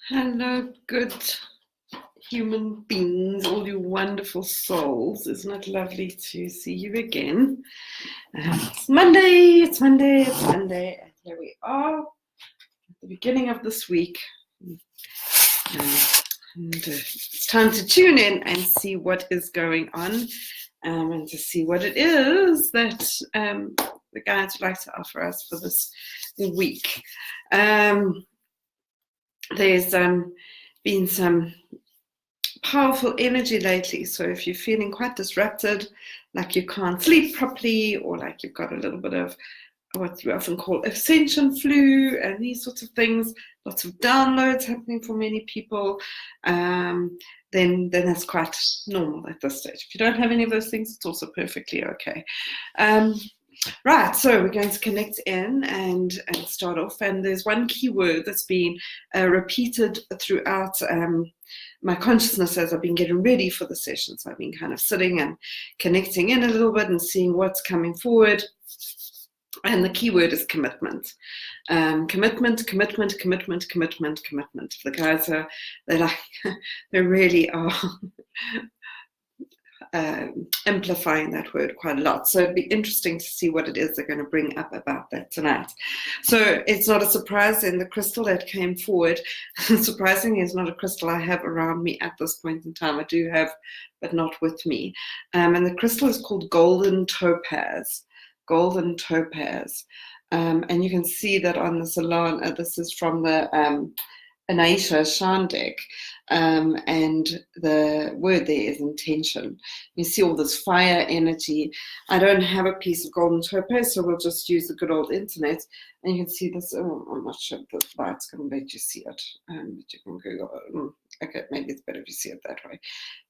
Hello, good human beings, all you wonderful souls. Isn't it lovely to see you again? It's Monday, it's Monday, it's Monday, and here we are at the beginning of this week. It's time to tune in and see what is going on and to see what it is that the guides would like to offer us for this week. There's been some powerful energy lately, so if you're feeling quite disrupted, like you can't sleep properly, or like you've got a little bit of what we often call ascension flu and these sorts of things, lots of downloads happening for many people, then that's quite normal at this stage. If you don't have any of those things, it's also perfectly okay. Right, so we're going to connect in and start off, and there's one key word that's been repeated throughout my consciousness as I've been getting ready for the session. So I've been kind of sitting and connecting in a little bit and seeing what's coming forward. And the key word is commitment. Commitment. The guys are, they really are amplifying that word quite a lot. So it'd be interesting to see what it is they're going to bring up about that tonight. So it's not a surprise in the crystal that came forward. Surprisingly, it's not a crystal I have around me at this point in time. I do have, but not with me. And the crystal is called golden topaz. Golden topaz. And you can see that on the salon, this is from the Anaisha Shandek, and the word there is intention. You see all this fire energy. I don't have a piece of golden topaz, so we'll just use the good old internet, and you can see this. Oh, I'm not sure if the light's going to let you see it, but you can Google it. Okay, maybe it's better if you see it that way.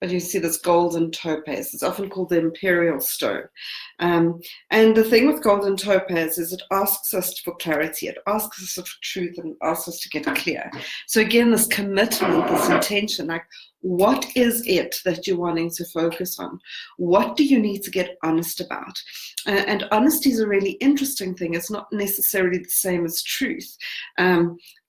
But you see this golden topaz. It's often called the imperial stone. And the thing with golden topaz is it asks us for clarity. It asks us for truth and asks us to get clear. So again, this commitment, this intention, like what is it that you're wanting to focus on? What do you need to get honest about? And honesty is a really interesting thing. It's not necessarily the same as truth.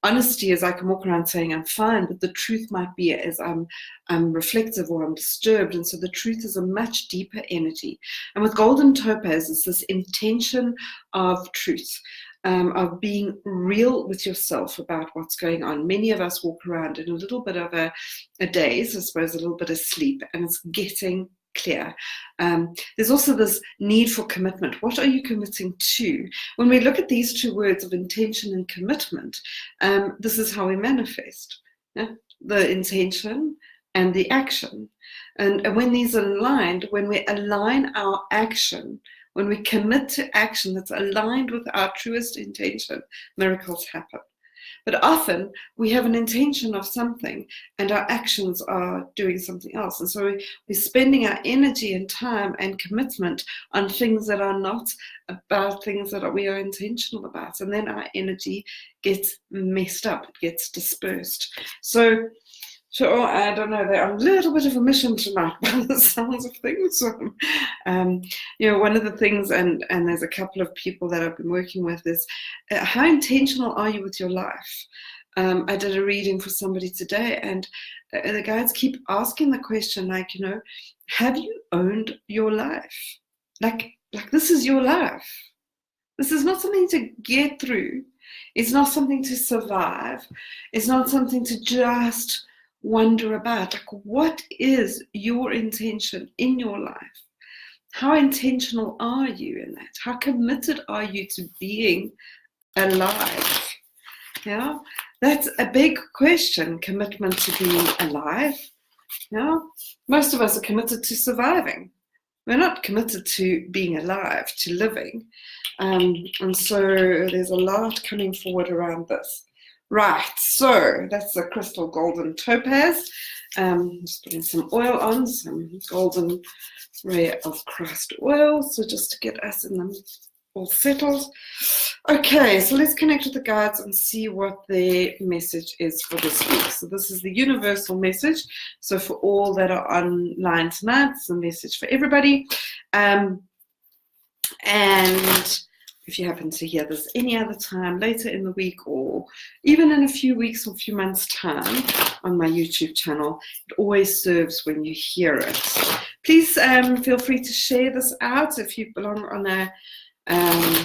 Honesty is I can walk around saying I'm fine, but the truth might be as I'm reflective or I'm disturbed. And so the truth is a much deeper energy. And with golden topaz, it's this intention of truth. Of being real with yourself about what's going on. Many of us walk around in a little bit of a daze, I suppose, a little bit of sleep, and it's getting clear. There's also this need for commitment. What are you committing to? When we look at these two words of intention and commitment, this is how we manifest. Yeah? The intention and the action. And when these are aligned, when we align our action, when we commit to action that's aligned with our truest intention, miracles happen. But often we have an intention of something and our actions are doing something else. And so we're spending our energy and time and commitment on things that are not about things that we are intentional about. And then our energy gets messed up, it gets dispersed. So I don't know, they're on a little bit of a mission tonight by the sounds of things. One of the things, and there's a couple of people that I've been working with, is how intentional are you with your life? I did a reading for somebody today, and the guides keep asking the question, like, have you owned your life? Like this is your life. This is not something to get through. It's not something to survive. It's not something to just wonder about. Like, what is your intention in your life? How intentional are you in that? How committed are you to being alive? Yeah, that's a big question. Commitment to being alive. Yeah, most of us are committed to surviving. We're not committed to being alive, to living. And so there's a lot coming forward around this. Right, so that's the crystal golden topaz. Just putting some oil on, some golden ray of Christ oil, so just to get us in them all settled. Okay, so let's connect with the guides and see what their message is for this week. So this is the universal message. So for all that are online tonight, it's a message for everybody. And if you happen to hear this any other time, later in the week, or even in a few weeks or a few months' time on my YouTube channel, it always serves when you hear it. Please feel free to share this out if you belong on a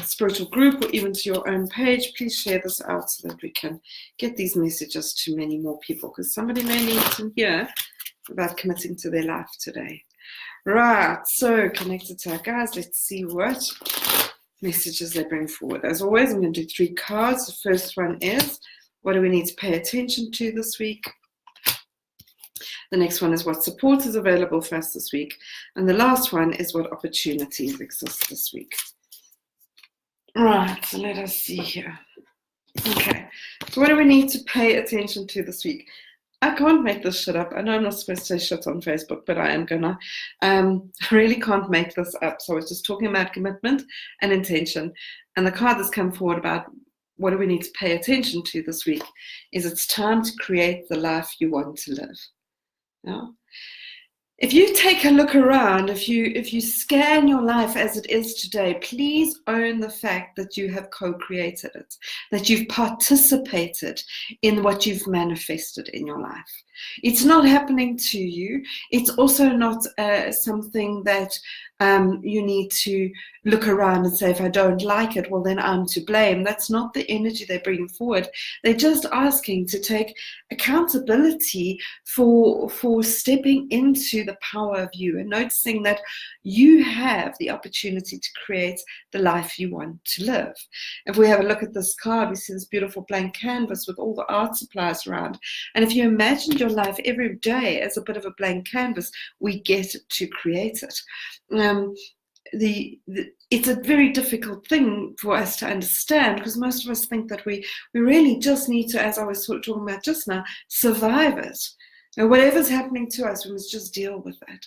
spiritual group or even to your own page. Please share this out so that we can get these messages to many more people, because somebody may need to hear about committing to their life today. Right, so connected to our guides, let's see what messages they bring forward. As always, I'm going to do 3 cards. The first one is, what do we need to pay attention to this week? The next one is, what support is available for us this week? And the last one is, what opportunities exist this week? Right, so let us see here. Okay, so what do we need to pay attention to this week? I can't make this shit up. I know I'm not supposed to say shit on Facebook, but I am gonna. I really can't make this up. So I was just talking about commitment and intention. And the card that's come forward about what do we need to pay attention to this week is, it's time to create the life you want to live. Yeah? If you take a look around, if you scan your life as it is today, please own the fact that you have co-created it, that you've participated in what you've manifested in your life. It's not happening to you. It's also not something that you need to look around and say, if I don't like it, well, then I'm to blame. That's not the energy they're bringing forward. They're just asking to take accountability for stepping into the power of you and noticing that you have the opportunity to create the life you want to live. If we have a look at this card, we see this beautiful blank canvas with all the art supplies around. And if you imagined your life every day as a bit of a blank canvas, we get to create it. It's a very difficult thing for us to understand, because most of us think that we really just need to, as I was talking about just now, survive it. And whatever's happening to us, we must just deal with it.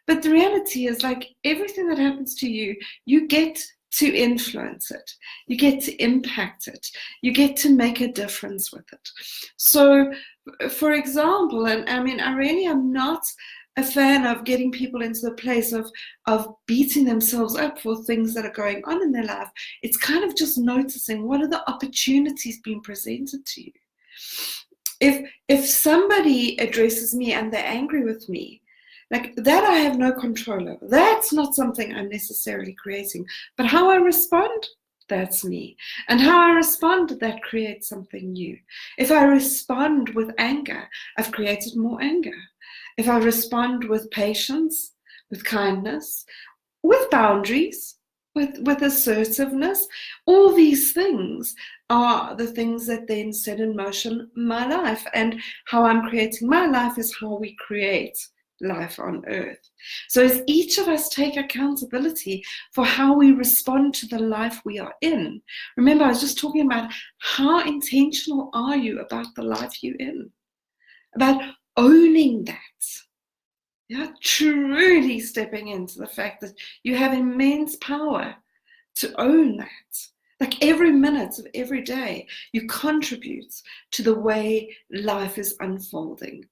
But the reality is, like everything that happens to you, you get to influence it. You get to impact it. You get to make a difference with it. So, for example, and I mean, I really am not a fan of getting people into the place of beating themselves up for things that are going on in their life. It's kind of just noticing, what are the opportunities being presented to you? If somebody addresses me and they're angry with me, like that I have no control over. That's not something I'm necessarily creating. But how I respond, that's me. And how I respond, that creates something new. If I respond with anger, I've created more anger. If I respond with patience, with kindness, with boundaries, with assertiveness, all these things are the things that then set in motion my life. And how I'm creating my life is how we create life on earth. So as each of us take accountability for how we respond to the life we are in. Remember, I was just talking about how intentional are you about the life you're in? About owning that. Yeah, truly stepping into the fact that you have immense power to own that. Like every minute of every day, you contribute to the way life is unfolding.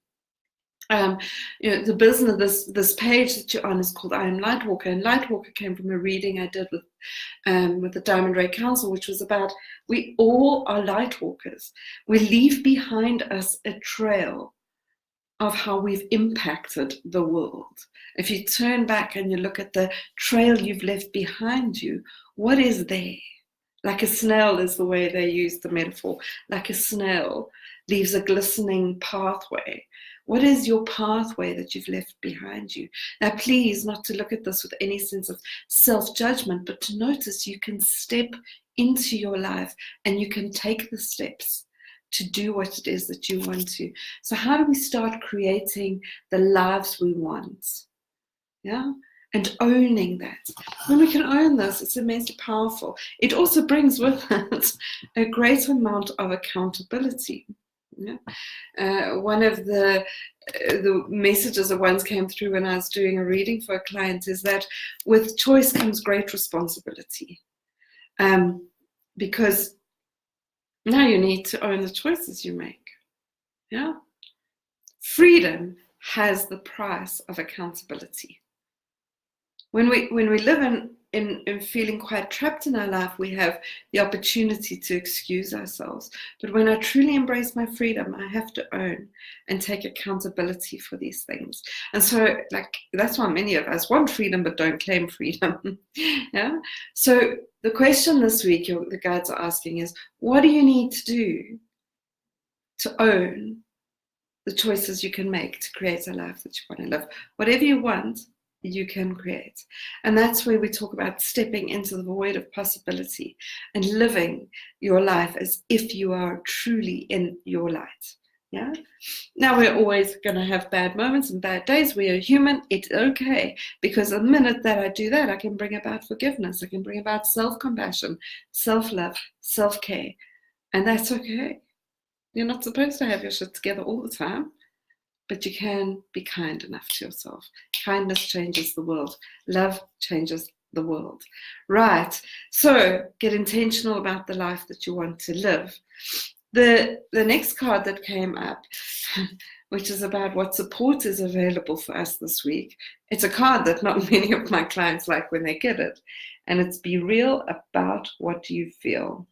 The business, this page that you're on is called I Am Lightwalker, and Lightwalker came from a reading I did with the Diamond Ray Council, which was about, we all are lightwalkers. We leave behind us a trail of how we've impacted the world. If you turn back and you look at the trail you've left behind you, what is there? Like a snail is the way they use the metaphor. Like a snail leaves a glistening pathway. What is your pathway that you've left behind you? Now, please, not to look at this with any sense of self-judgment, but to notice you can step into your life and you can take the steps to do what it is that you want to. So how do we start creating the lives we want? Yeah? And owning that. When we can own this, it's immensely powerful. It also brings with it a great amount of accountability. Yeah? One of the messages that once came through when I was doing a reading for a client is that with choice comes great responsibility. Because now you need to own the choices you make. Yeah? Freedom has the price of accountability. When we live in feeling quite trapped in our life, we have the opportunity to excuse ourselves. But when I truly embrace my freedom, I have to own and take accountability for these things. And so, like, that's why many of us want freedom but don't claim freedom. Yeah. So the question this week the guides are asking is, what do you need to do to own the choices you can make to create a life that you want to live? Whatever you want, you can create. And that's where we talk about stepping into the void of possibility and living your life as if you are truly in your light. Yeah. Now, we're always going to have bad moments and bad days. We are human. It's okay, because the minute that I do that, I can bring about forgiveness. I can bring about self-compassion, self-love, self-care, and that's okay. You're not supposed to have your shit together all the time, but you can be kind enough to yourself. Kindness changes the world. Love changes the world. Right. So get intentional about the life that you want to live. The next card that came up, which is about what support is available for us this week. It's a card that not many of my clients like when they get it. And it's be real about what you feel.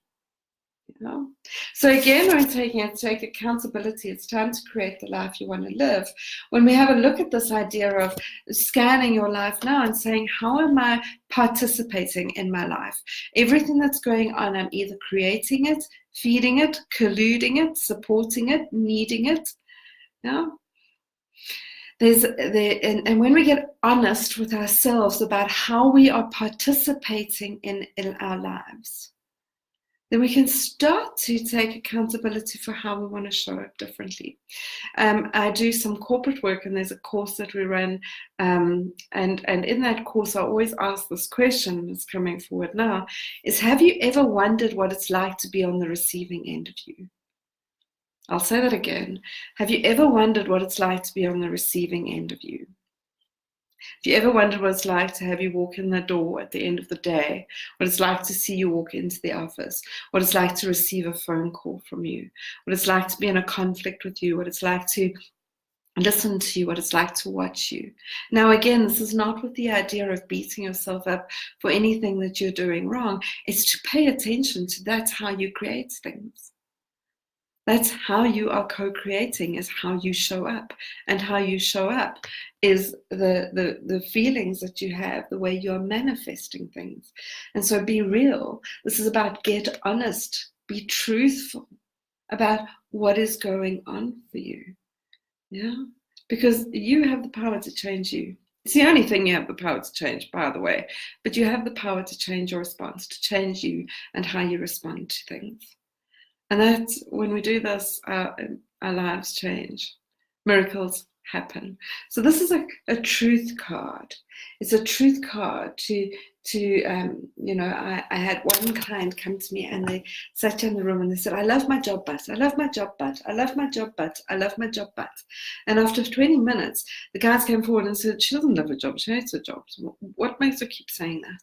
You know? So again, we're taking it, take accountability. It's time to create the life you want to live. When we have a look at this idea of scanning your life now and saying, how am I participating in my life? Everything that's going on, I'm either creating it, feeding it, colluding it, supporting it, needing it. Yeah? And when we get honest with ourselves about how we are participating in our lives, then we can start to take accountability for how we want to show up differently. I do some corporate work, and there's a course that we run, and in that course I always ask this question, it's coming forward now, is have you ever wondered what it's like to be on the receiving end of you? I'll say that again. Have you ever wondered what it's like to be on the receiving end of you? Have you ever wondered what it's like to have you walk in the door at the end of the day? What it's like to see you walk into the office? What it's like to receive a phone call from you? What it's like to be in a conflict with you? What it's like to listen to you? What it's like to watch you? Now, again, this is not with the idea of beating yourself up for anything that you're doing wrong. It's to pay attention to that's how you create things. That's how you are co-creating, is how you show up. And how you show up is the feelings that you have, the way you're manifesting things. And so be real. This is about get honest, be truthful about what is going on for you. Yeah? Because you have the power to change you. It's the only thing you have the power to change, by the way. But you have the power to change your response, to change you and how you respond to things. And that's when we do this, our lives change. Miracles happen. So this is a truth card. It's a truth card to I had one client come to me and they sat in the room and they said, I love my job, but I love my job, but I love my job, but I love my job, but. And after 20 minutes, the guys came forward and said, she doesn't love her job, she hates her job. So what makes her keep saying that?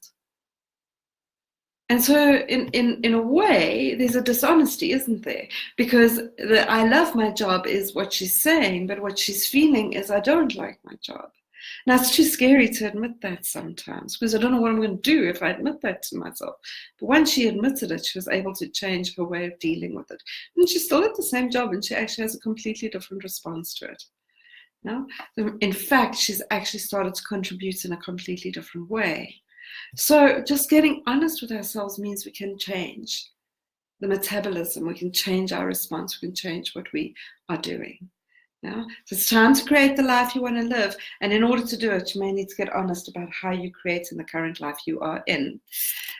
And so in a way, there's a dishonesty, isn't there? Because the I love my job is what she's saying, but what she's feeling is I don't like my job. Now, it's too scary to admit that sometimes, because I don't know what I'm going to do if I admit that to myself. But once she admitted it, she was able to change her way of dealing with it. And she's still at the same job, and she actually has a completely different response to it. No? In fact, she's actually started to contribute in a completely different way. So just getting honest with ourselves means we can change the metabolism, we can change our response, we can change what we are doing. Yeah? So it's time to create the life you want to live. And in order to do it, you may need to get honest about how you create in the current life you are in.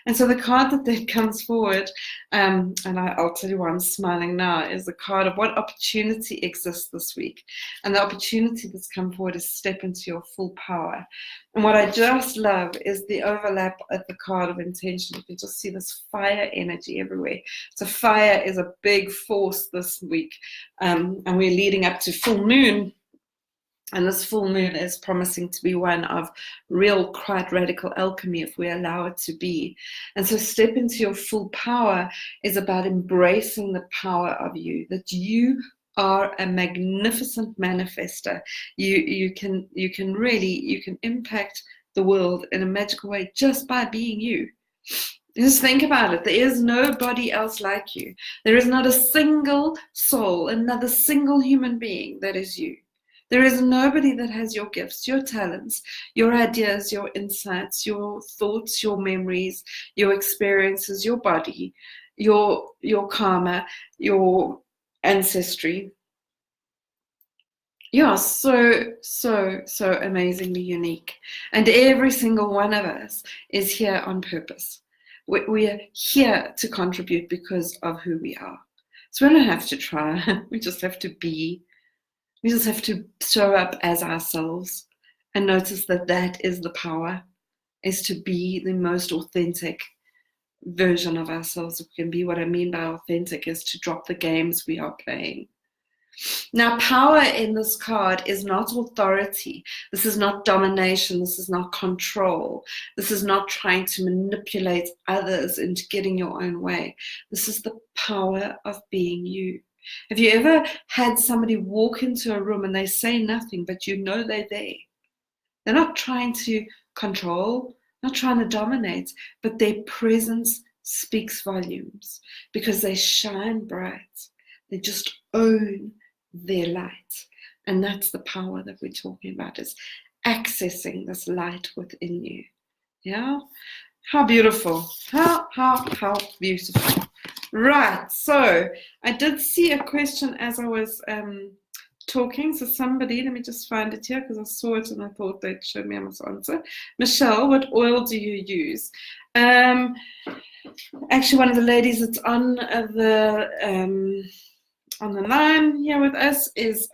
And so the card that comes forward, and I'll tell you why I'm smiling now, is the card of what opportunity exists this week. And the opportunity that's come forward is step into your full power. And what I just love is the overlap at the card of intention. You can just see this fire energy everywhere. So fire is a big force this week. And we're leading up to full moon. And this full moon is promising to be one of real, quite radical alchemy if we allow it to be. And so step into your full power is about embracing the power of you, that you are a magnificent manifester. You can impact the world in a magical way just by being you. Just think about it. There is nobody else like you. There is not a single soul, another single human being that is you. There is nobody that has your gifts, your talents, your ideas, your insights, your thoughts, your memories, your experiences, your body, your karma, your ancestry. You are so, so, so amazingly unique. And every single one of us is here on purpose. We are here to contribute because of who we are. So we don't have to try. We just have to be. We just have to show up as ourselves and notice that that is the power, is to be the most authentic version of ourselves. It can be. What I mean by authentic is to drop the games we are playing. Now, power in this card is not authority. This is not domination. This is not control. This is not trying to manipulate others into getting your own way. This is the power of being you. Have you ever had somebody walk into a room and they say nothing, but you know they're there? They're not trying to control, not trying to dominate, but their presence speaks volumes because they shine bright. They just own their light. And that's the power that we're talking about, is accessing this light within you. Yeah? How beautiful. How beautiful. Right. So I did see a question as I was talking. So somebody, let me just find it here because I saw it and I thought they'd showed me I must answer. Michelle, what oil do you use? Actually, one of the ladies that's on the line here with us is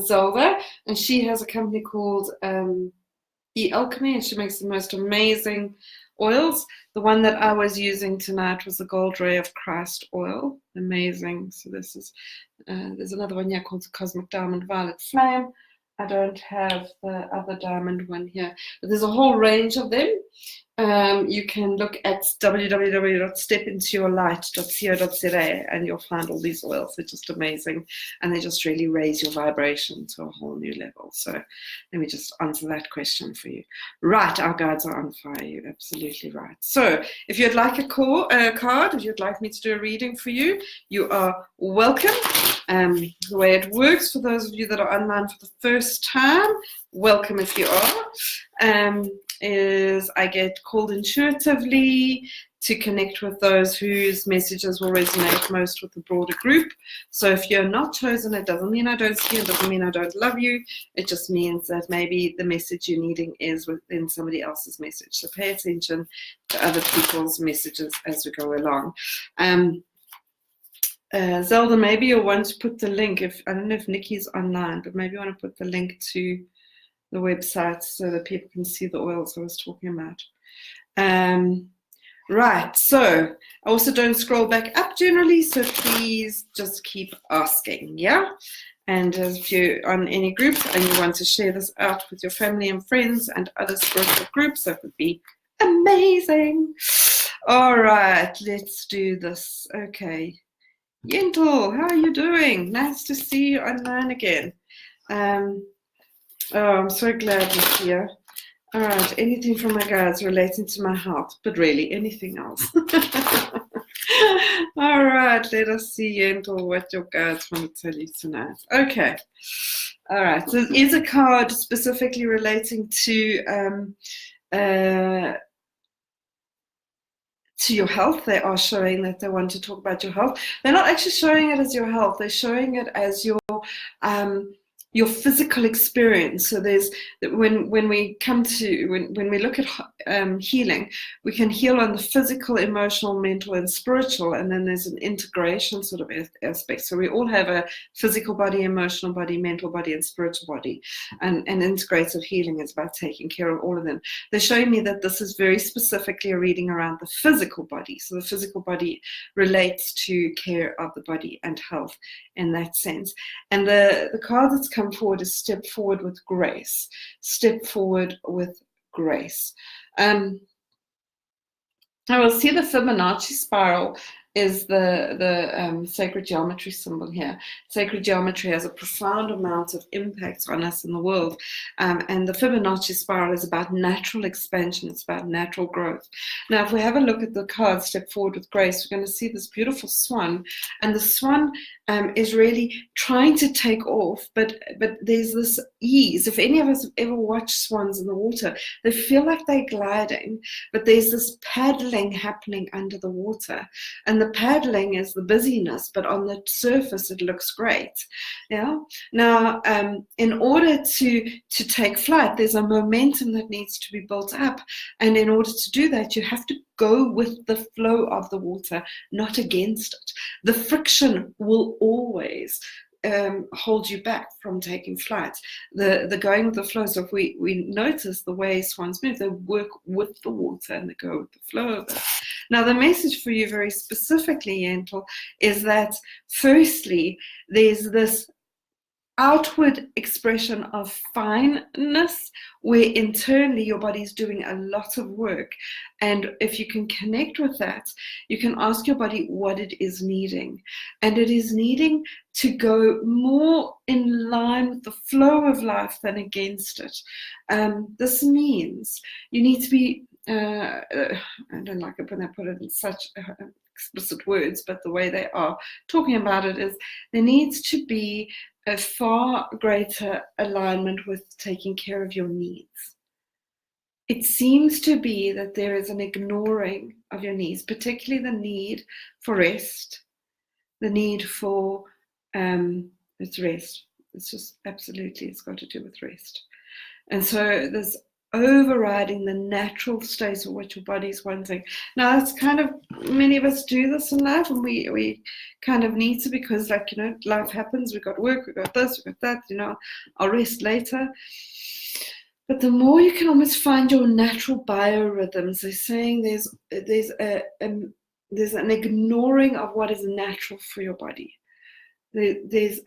Zelda, and she has a company called Alchemy, and she makes the most amazing oils. The one that I was using tonight was the Gold Ray of Christ oil. Amazing. So this is there's another one here called the Cosmic Diamond Violet Flame. I don't have the other diamond one here, but there's a whole range of them. You can look at www.stepintoyourlight.co.za and you'll find all these oils. They're just amazing, and they just really raise your vibration to a whole new level. So let me just answer that question for you. Right, our guides are on fire. You're absolutely right. So if you'd like a card, if you'd like me to do a reading for you, you are welcome. The way it works, for those of you that are online for the first time, welcome if you are, is I get called intuitively to connect with those whose messages will resonate most with the broader group. So if you're not chosen, it doesn't mean I don't see you, it doesn't mean I don't love you. It just means that maybe the message you're needing is within somebody else's message. So pay attention to other people's messages as we go along. Zelda, maybe you'll want to put the link, I don't know if Nikki's online, but maybe you want to put the link to the website so that people can see the oils I was talking about. Right, so I also don't scroll back up generally, so please just keep asking, yeah? And if you're on any groups and you want to share this out with your family and friends and other spiritual groups, that would be amazing. All right, let's do this. Okay. Yentel, how are you doing? Nice to see you online again. Oh, I'm so glad you're here. All right, anything from my guides relating to my health, but really anything else. All right, let us see, Yentel, what your guides want to tell you tonight. Okay. All right, so there is a card specifically relating to your health. They are showing that they want to talk about your health. They're not actually showing it as your health. They're showing it as your physical experience. So there's when we look at healing, we can heal on the physical, emotional, mental, and spiritual, and then there's an integration sort of aspect. So we all have a physical body, emotional body, mental body, and spiritual body, and integrative healing is about taking care of all of them. They're showing me that this is very specifically a reading around the physical body. So the physical body relates to care of the body and health in that sense. And the card that's come forward is step forward with grace. Step forward with grace. I will see the Fibonacci spiral is the sacred geometry symbol here. Sacred geometry has a profound amount of impact on us in the world. And the Fibonacci spiral is about natural expansion. It's about natural growth. Now, if we have a look at the card, Step Forward with Grace, we're going to see this beautiful swan. And the swan is really trying to take off, but there's this ease. If any of us have ever watched swans in the water, they feel like they're gliding, but there's this paddling happening under the water. And the paddling is the busyness, but on the surface it looks great. Yeah. Now, in order to take flight, there's a momentum that needs to be built up, and in order to do that, you have to go with the flow of the water, not against it. The friction will always hold you back from taking flight. The going with the flow. So if we notice the way swans move, they work with the water and they go with the flow of it. Now, the message for you very specifically, Yentl, is that firstly, there's this outward expression of fineness where internally your body's doing a lot of work. And if you can connect with that, you can ask your body what it is needing. And it is needing to go more in line with the flow of life than against it. This means you need to be, I don't like it when I put it in such explicit words, but the way they are talking about it is there needs to be a far greater alignment with taking care of your needs. It seems to be that there is an ignoring of your needs, particularly the need for rest, the need for it's rest. It's just absolutely, it's got to do with rest. And so there's overriding the natural state of what your body's wanting. Now, it's kind of, many of us do this in life, and we kind of need to, because, like, you know, life happens. We've got work, we've got this, we've got that, you know, I'll rest later. But the more you can almost find your natural biorhythms, they're saying there's an ignoring of what is natural for your body. There's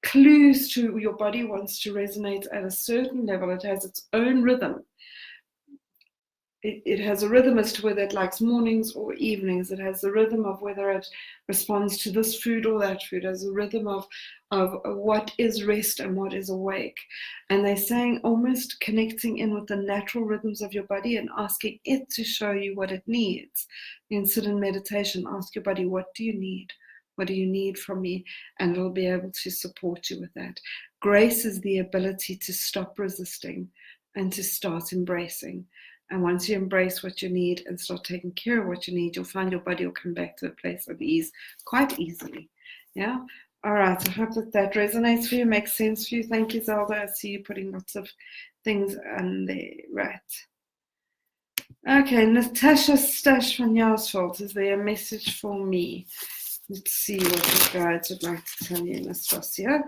clues to your body wants to resonate at a certain level. It has its own rhythm. It has a rhythm as to whether it likes mornings or evenings. It has a rhythm of whether it responds to this food or that food. It has a rhythm of what is rest and what is awake. And they're saying almost connecting in with the natural rhythms of your body and asking it to show you what it needs. You sit in meditation, ask your body, what do you need? What do you need from me? And it'll be able to support you with that. Grace is the ability to stop resisting and to start embracing. And once you embrace what you need and start taking care of what you need, you'll find your body will come back to a place of ease quite easily. Yeah? All right. I hope that resonates for you, makes sense for you. Thank you, Zelda. I see you putting lots of things on there. Right. Okay. Natasha Stash van Jaarsveld, is there a message for me? Let's see what your guides would like to tell you, Nastasia.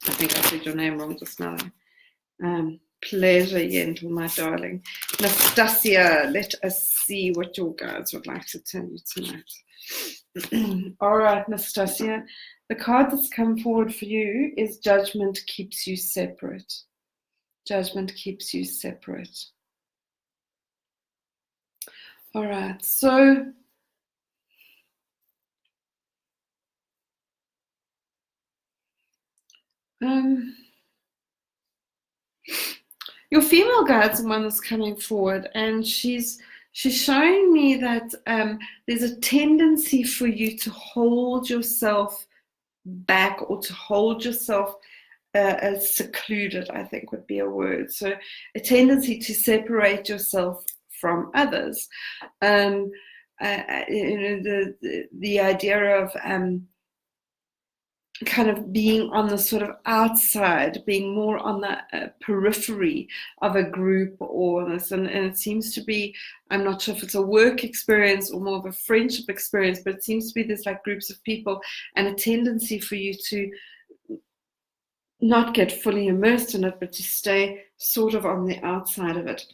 I think I said your name wrong just now. Pleasure, Yentl, my darling. Nastasia, let us see what your guides would like to tell you tonight. All right, Nastasia. The card that's come forward for you is Judgment Keeps You Separate. Judgment keeps you separate. All right, so your female guide's the one that's coming forward, and she's showing me that there's a tendency for you to hold yourself back, or to hold yourself as secluded, I think would be a word. So a tendency to separate yourself from others. You know, the idea of kind of being on the sort of outside, being more on the periphery of a group or this, and it seems to be, I'm not sure if it's a work experience or more of a friendship experience, but it seems to be there's like groups of people and a tendency for you to not get fully immersed in it, but to stay sort of on the outside of it.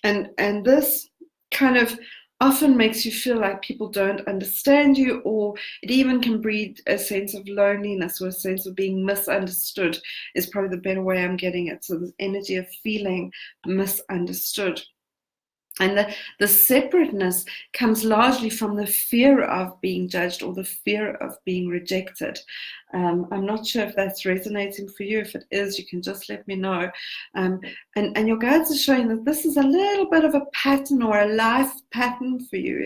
And this kind of often makes you feel like people don't understand you, or it even can breed a sense of loneliness or a sense of being misunderstood is probably the better way I'm getting it. So this energy of feeling misunderstood. And the separateness comes largely from the fear of being judged or the fear of being rejected. I'm not sure if that's resonating for you. If it is, you can just let me know. And your guides are showing that this is a little bit of a pattern or a life pattern for you,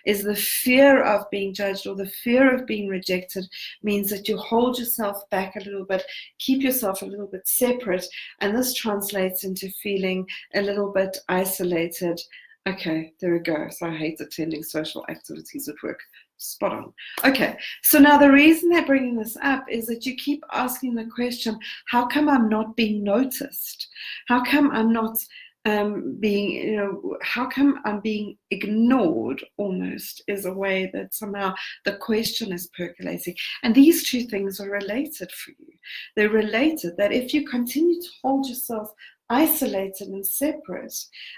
is the fear of being judged or the fear of being rejected means that you hold yourself back a little bit, keep yourself a little bit separate, and this translates into feeling a little bit isolated. Okay, there we go. So I hate attending social activities at work. Spot on. Okay, so now the reason they're bringing this up is that you keep asking the question, how come I'm not being noticed? How come I'm not how come I'm being ignored almost, is a way that somehow the question is percolating. And these two things are related for you. They're related, that if you continue to hold yourself isolated and separate,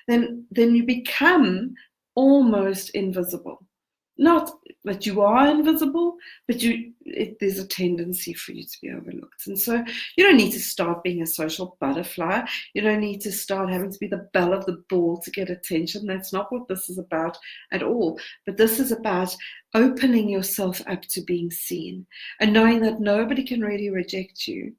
then you become almost invisible. Not that you are invisible, but there's a tendency for you to be overlooked. And so you don't need to start being a social butterfly. You don't need to start having to be the belle of the ball to get attention. That's not what this is about at all. But this is about opening yourself up to being seen and knowing that nobody can really reject you.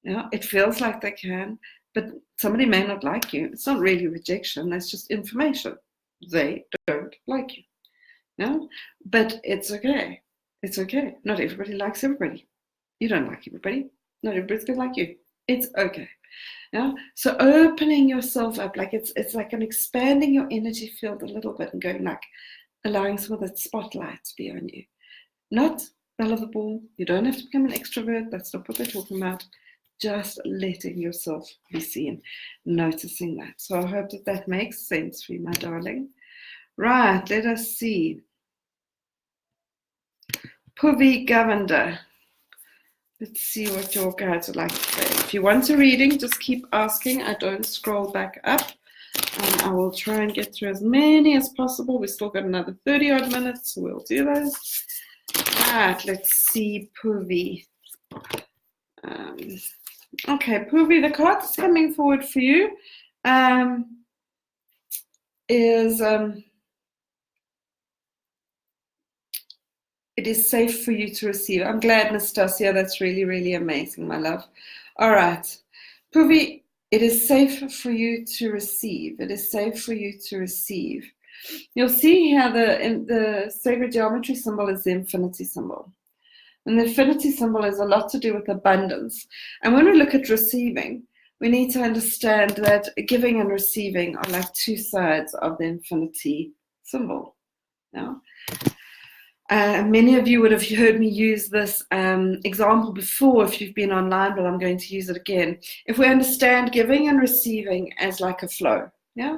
Yeah, it feels like they can, but somebody may not like you. It's not really rejection. That's just information. They don't like you. No, but it's okay. It's okay. Not everybody likes everybody. You don't like everybody. Not everybody's gonna like you. It's okay. Yeah. So opening yourself up, like it's like an expanding your energy field a little bit and going like allowing some of that spotlight to be on you. Not belle of the ball. You don't have to become an extrovert. That's not what they're talking about. Just letting yourself be seen, noticing that. So I hope that makes sense for you, my darling. Right, let us see. Puvi Govender. Let's see what your guides would like to say. If you want a reading, just keep asking. I don't scroll back up. I will try and get through as many as possible. We've still got another 30 odd minutes, so we'll do those. Right, let's see, Puvi. Okay, Puvi, the card that's coming forward for you is it is safe for you to receive. I'm glad, Nastasia. That's really, really amazing, my love. All right, Puvi, it is safe for you to receive. It is safe for you to receive. You'll see here the sacred geometry symbol is the infinity symbol. And the infinity symbol has a lot to do with abundance. And when we look at receiving, we need to understand that giving and receiving are like two sides of the infinity symbol. Now, many of you would have heard me use this example before if you've been online, but I'm going to use it again. If we understand giving and receiving as like a flow, yeah?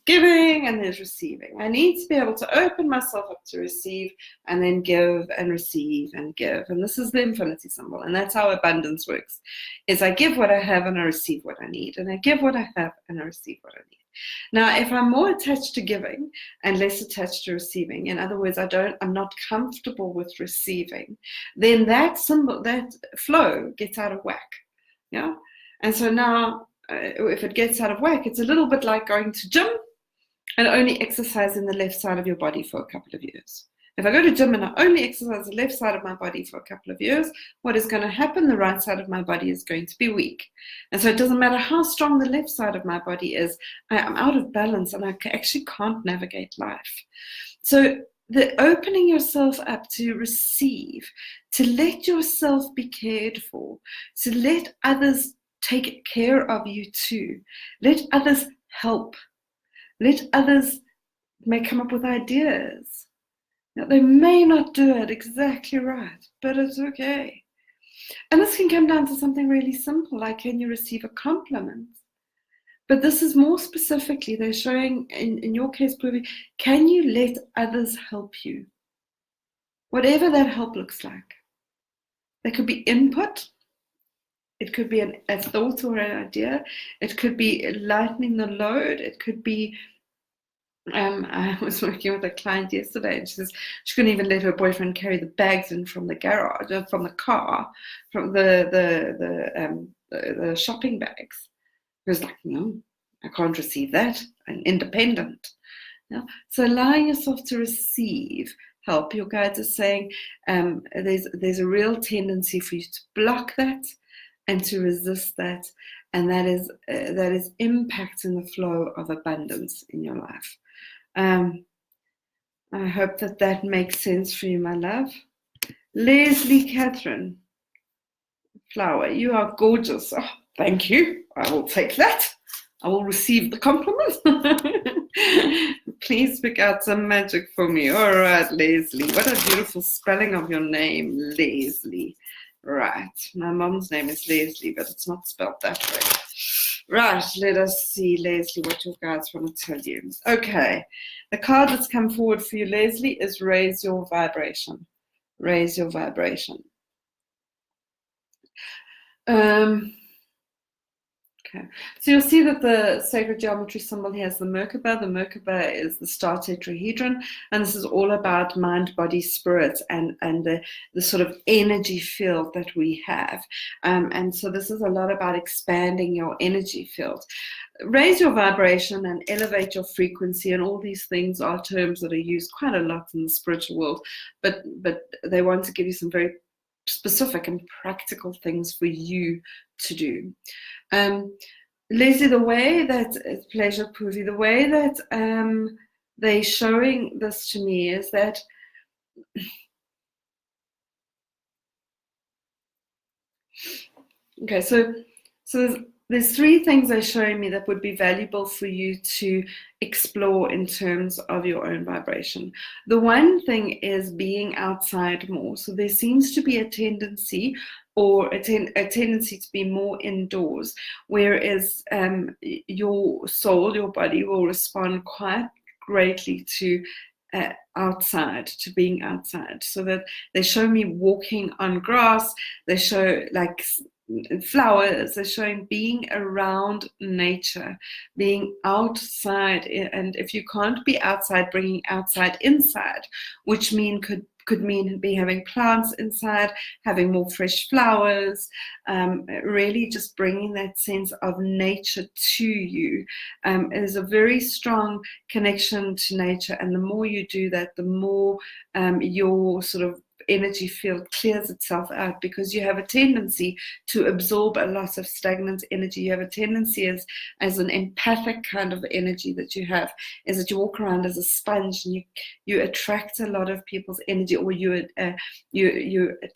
Giving and there's receiving. I need to be able to open myself up to receive and then give and receive and give. And this is the infinity symbol. And that's how abundance works, is I give what I have and I receive what I need. And I give what I have and I receive what I need. Now, if I'm more attached to giving and less attached to receiving, in other words, I'm not comfortable with receiving, then that symbol, that flow gets out of whack. Yeah. And so now, if it gets out of whack, it's a little bit like going to gym and only exercising the left side of your body for a couple of years. If I go to gym and I only exercise the left side of my body for a couple of years, what is going to happen? The right side of my body is going to be weak. And so it doesn't matter how strong the left side of my body is, I'm out of balance and I actually can't navigate life. So the opening yourself up to receive, to let yourself be cared for, to let others take care of you too. Let others help. Let others may come up with ideas. Now, they may not do it exactly right, but it's okay. And this can come down to something really simple, like can you receive a compliment? But this is more specifically, they're showing, in your case, Puvi, can you let others help you? Whatever that help looks like. There could be input. It could be a thought or an idea. It could be lightening the load. It could be, I was working with a client yesterday and she says she couldn't even let her boyfriend carry the bags in from the garage, from the car, from the shopping bags. He was like, no, I can't receive that. I'm independent. Yeah? So allowing yourself to receive help. Your guides are saying there's a real tendency for you to block that and to resist that, and that is impacting the flow of abundance in your life. I hope that makes sense for you, my love. Leslie Catherine Flower, you are gorgeous. Oh, thank you. I will take that. I will receive the compliment. Please pick out some magic for me. All right, Leslie. What a beautiful spelling of your name, Leslie. Right. My mom's name is Leslie, but it's not spelled that way. Right. Let us see, Leslie, what your guides want to tell you. Okay. The card that's come forward for you, Leslie, is raise your vibration. Raise your vibration. Okay, so you'll see that the sacred geometry symbol here is the Merkaba. The Merkaba is the star tetrahedron, and this is all about mind, body, spirit, and the sort of energy field that we have. And so this is a lot about expanding your energy field. Raise your vibration and elevate your frequency, and all these things are terms that are used quite a lot in the spiritual world, but they want to give you some very specific and practical things for you to do. Leslie, the way that it's pleasure, Poovi, the way that they're showing this to me is that okay, so there's three things they're showing me that would be valuable for you to explore in terms of your own vibration. The one thing is being outside more. So there seems to be a tendency a tendency to be more indoors, whereas your soul, your body will respond quite greatly to outside, to being outside. So that they show me walking on grass, they show like flowers, they're showing being around nature, being outside. And if you can't be outside, bringing outside inside, which could mean be having plants inside, having more fresh flowers, really just bringing that sense of nature to you. Is a very strong connection to nature, and the more you do that, the more your sort of energy field clears itself out, because you have a tendency to absorb a lot of stagnant energy. You have a tendency as an empathic kind of energy that you have, is that you walk around as a sponge, and you attract a lot of people's energy, or you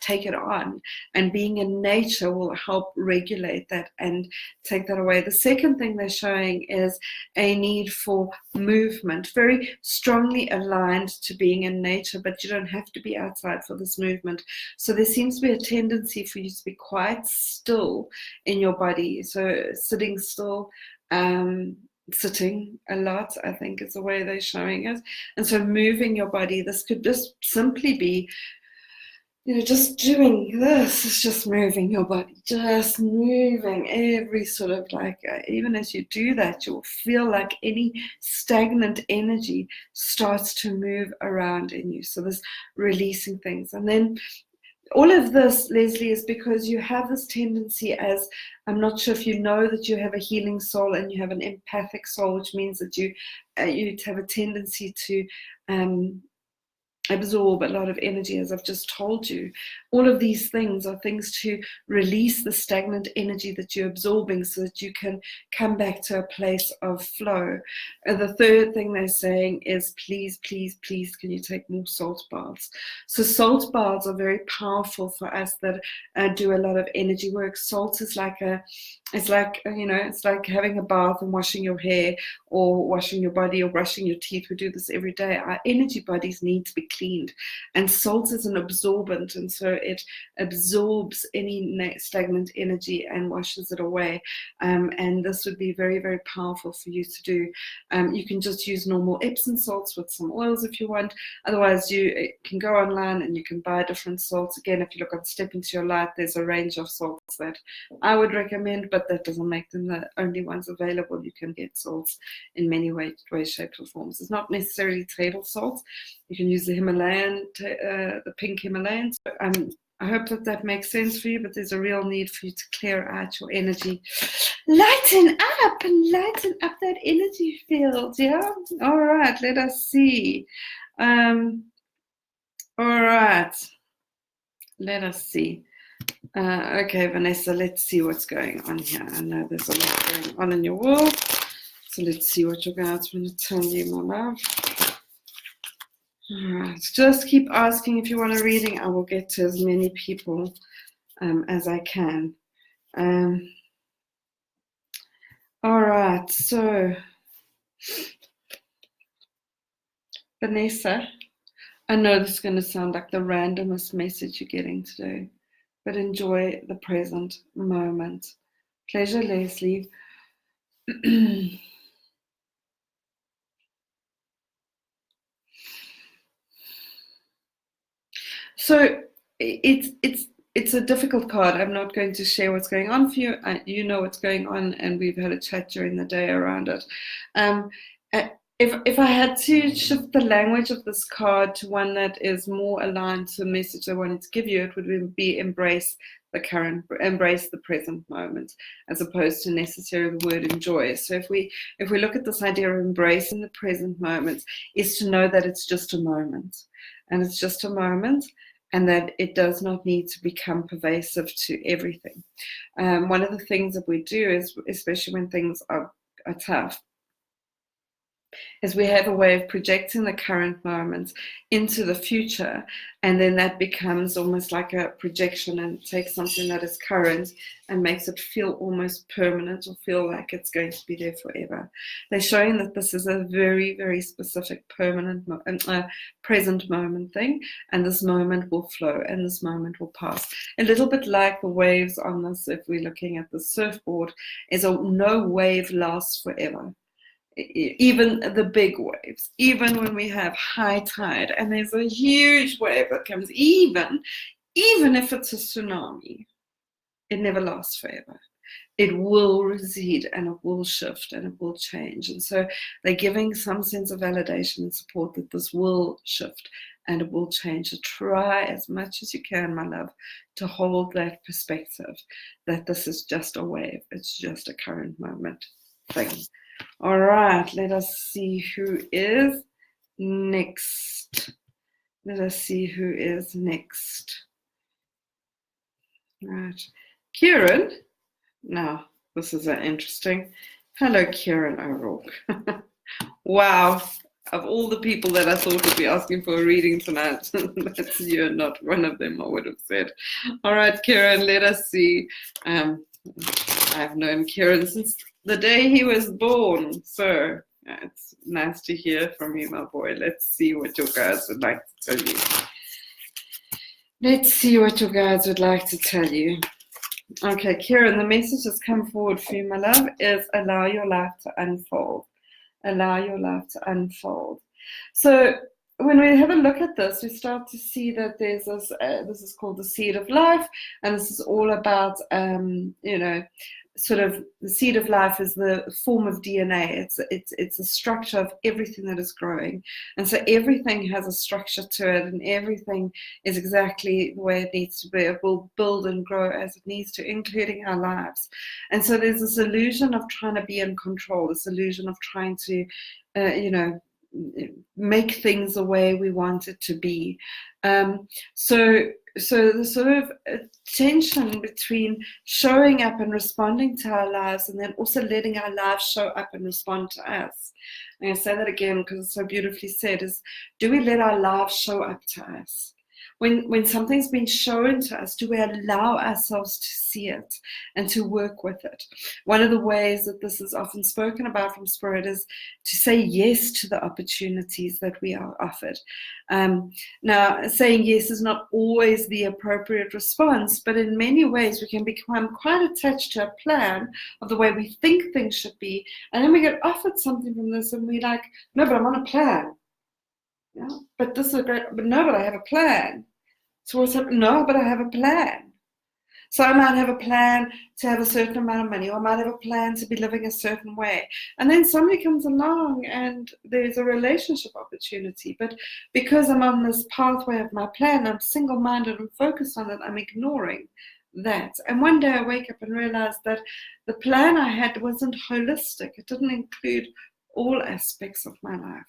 take it on, and being in nature will help regulate that and take that away. The second thing they're showing is a need for movement, very strongly aligned to being in nature, but you don't have to be outside for this movement. So there seems to be a tendency for you to be quite still in your body. So sitting still, sitting a lot, I think is the way they're showing it. And so moving your body, this could just simply be, just doing this is just moving your body, just moving every sort of even as you do that, you'll feel like any stagnant energy starts to move around in you. So this releasing things. And then all of this, Leslie, is because you have this tendency, as I'm not sure if you know, that you have a healing soul and you have an empathic soul, which means that you have a tendency to absorb a lot of energy, as I've just told you. All of these things are things to release the stagnant energy that you're absorbing, so that you can come back to a place of flow. And the third thing they're saying is, please, please, please, can you take more salt baths? So salt baths are very powerful for us that do a lot of energy work. Salt is it's like having a bath and washing your hair, or washing your body, or brushing your teeth. We do this every day. Our energy bodies need to be cleaned, and salt is an absorbent, and so it absorbs any stagnant energy and washes it away. And this would be very, very powerful for you to do. You can just use normal Epsom salts with some oils if you want. Otherwise, you can go online and you can buy different salts. Again, if you look on Step Into Your Light, there's a range of salts that I would recommend, but that doesn't make them the only ones available. You can get salts in many ways, shapes, or forms. It's not necessarily table salt. You can use the Himalayan, the pink Himalayan. I hope that makes sense for you, but there's a real need for you to clear out your energy. Lighten up and lighten up that energy field, yeah? All right, let us see. All right, let us see. Okay, Vanessa, let's see what's going on here. I know there's a lot going on in your world, so let's see what your guides want to tell you, my love. All right, just keep asking if you want a reading. I will get to as many people as I can. All right, so Vanessa, I know this is going to sound like the randomest message you're getting today, but enjoy the present moment. Pleasure, Leslie. So it's a difficult card. I'm not going to share what's going on for you. You know what's going on, and we've had a chat during the day around it. If I had to shift the language of this card to one that is more aligned to the message I wanted to give you, it would be embrace the present moment, as opposed to necessarily the word enjoy. So if we look at this idea of embracing the present moment, is to know that it's just a moment, and it's just a moment, and that it does not need to become pervasive to everything. One of the things that we do is, especially when things are tough, is we have a way of projecting the current moment into the future, and then that becomes almost like a projection and takes something that is current and makes it feel almost permanent, or feel like it's going to be there forever. They're showing that this is a very, very specific permanent present moment thing, and this moment will flow and this moment will pass. A little bit like the waves on this, if we're looking at the surfboard, is no wave lasts forever. Even the big waves, even when we have high tide and there's a huge wave that comes, even if it's a tsunami, it never lasts forever. It will recede and it will shift and it will change. And so they're giving some sense of validation and support that this will shift and it will change. So try as much as you can, my love, to hold that perspective that this is just a wave. It's just a current moment thing. All right, let us see who is next. Let us see who is next. Right, Kieran. Now, this is interesting. Hello, Kieran O'Rourke. Wow, of all the people that I thought would be asking for a reading tonight, that's you, not one of them, I would have said. All right, Kieran, let us see. I've known Kieran since the day he was born, so it's nice to hear from you, my boy. Let's see what your guides would like to tell you. Let's see what your guides would like to tell you. Okay, Kieran, the message that's come forward for you, my love, is allow your life to unfold. Allow your life to unfold. So when we have a look at this, we start to see that there's this, this is called the seed of life, and this is all about, sort of the seed of life is the form of DNA. It's a structure of everything that is growing. And so everything has a structure to it, and everything is exactly the way it needs to be. It will build and grow as it needs to, including our lives. And so there's this illusion of trying to be in control, this illusion of trying to, make things the way we want it to be. So the sort of tension between showing up and responding to our lives, and then also letting our lives show up and respond to us. I'm going to say that again because it's so beautifully said, is do we let our lives show up to us? When something's been shown to us, do we allow ourselves to see it and to work with it? One of the ways that this is often spoken about from Spirit is to say yes to the opportunities that we are offered. Now, saying yes is not always the appropriate response, but in many ways we can become quite attached to a plan of the way we think things should be, and then we get offered something from this and we're like, no, but I'm on a plan. Yeah, but this is great. But no, but I have a plan. So what's happening? No, but I have a plan. So I might have a plan to have a certain amount of money, or I might have a plan to be living a certain way. And then somebody comes along and there's a relationship opportunity. But because I'm on this pathway of my plan, I'm single-minded and focused on it, I'm ignoring that. And one day I wake up and realize that the plan I had wasn't holistic. It didn't include all aspects of my life.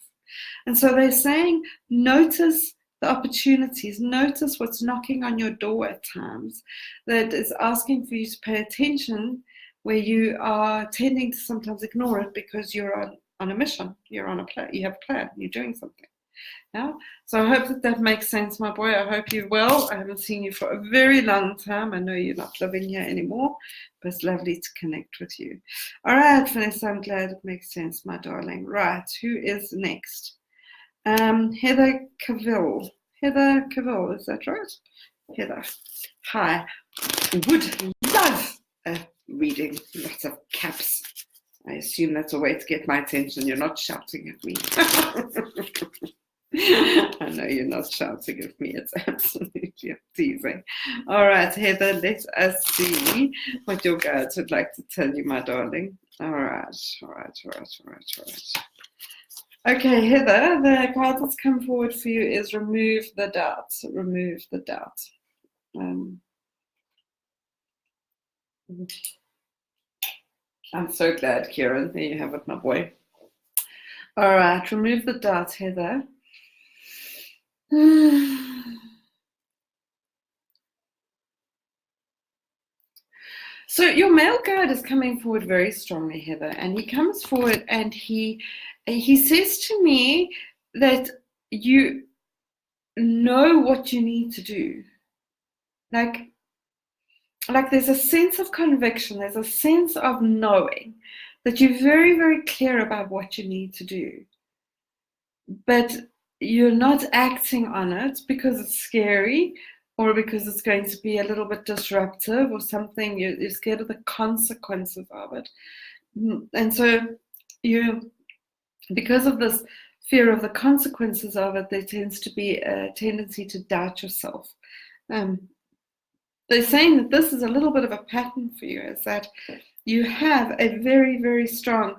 And so they're saying, notice the opportunities, notice what's knocking on your door at times that is asking for you to pay attention, where you are tending to sometimes ignore it because you're on a mission, you're on a plan, you have a plan, you're doing something. Yeah. So I hope that makes sense, my boy. I hope you're well. I haven't seen you for a very long time. I know you're not living here anymore, but it's lovely to connect with you. All right, Vanessa, I'm glad it makes sense, my darling. Right, who is next? Heather Cavill. Heather Cavill, is that right? Heather. Hi. Would love a reading. Lots of caps. I assume that's a way to get my attention. You're not shouting at me. I know you're not shouting at me. It's absolutely teasing. All right, Heather, let us see what your guides would like to tell you, my darling. All right. Okay, Heather, the card that's come forward for you is remove the doubt. Remove the doubt. I'm so glad, Kieran. There you have it, my boy. All right, remove the doubt, Heather. So your male guide is coming forward very strongly, Heather, and he comes forward and he says to me that you know what you need to do. Like there's a sense of conviction, there's a sense of knowing that you're very, very clear about what you need to do. But you're not acting on it because it's scary, or because it's going to be a little bit disruptive or something. You're scared of the consequences of it. And so because of this fear of the consequences of it, there tends to be a tendency to doubt yourself. They're saying that this is a little bit of a pattern for you, is that you have a very, very strong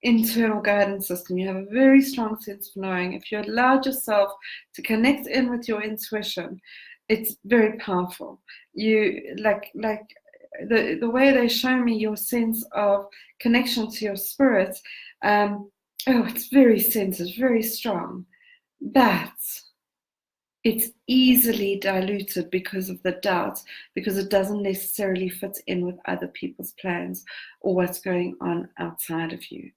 internal guidance system. You have a very strong sense of knowing. If you allowed yourself to connect in with your intuition, it's very powerful. You like the way they show me your sense of connection to your spirit. It's very centered, very strong. But it's easily diluted because of the doubt, because it doesn't necessarily fit in with other people's plans or what's going on outside of you.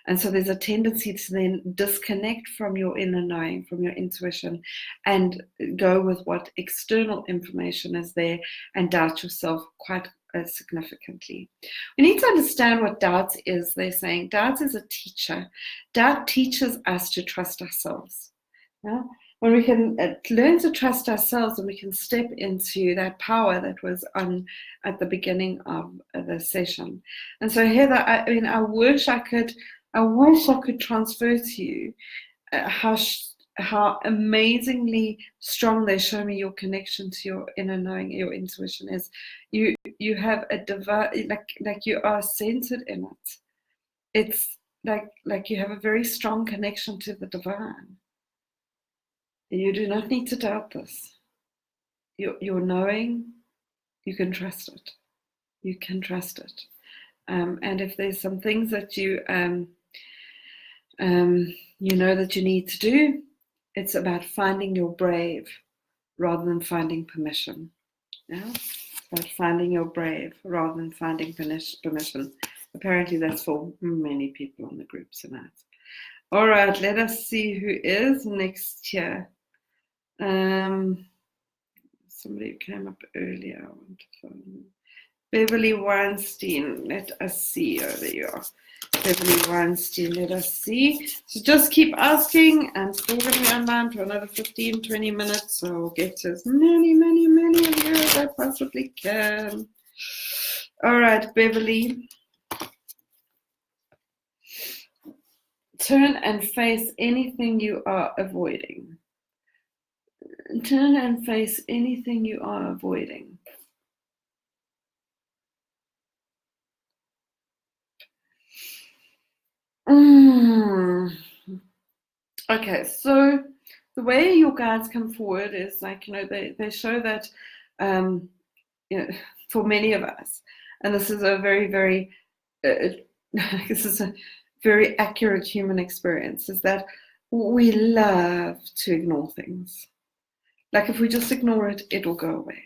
And so there's a tendency to then disconnect from your inner knowing, from your intuition, and go with what external information is there and doubt yourself quite significantly. We need to understand what doubt is. They're saying doubt is a teacher. Doubt teaches us to trust ourselves. Yeah? When we can learn to trust ourselves, and we can step into that power that was on at the beginning of the session. And so, Heather, I wish I could transfer to you how amazingly strong they show me your connection to your inner knowing, your intuition is. You have a divine, like you are centered in it. It's like you have a very strong connection to the divine. You do not need to doubt this. Your knowing, you can trust it. You can trust it. And if there's some things that you know that you need to do, it's about finding your brave rather than finding permission. Yeah? It's about finding your brave rather than finding permission. Apparently that's for many people on the group tonight. All right, let us see who is next here. Somebody came up earlier. I want to find Beverly Weinstein. Let us see. Oh, there you are. Beverly Weinstein. Let us see. So just keep asking. I'm still going to be online for another 15, 20 minutes. So I'll get to as many of you as I possibly can. All right, Beverly. Turn and face anything you are avoiding. Turn and face anything you are avoiding. Okay, so the way your guides come forward is like, they show that, you know, for many of us, and this is a very, very, this is a very accurate human experience, is that we love to ignore things. Like if we just ignore it, it'll go away.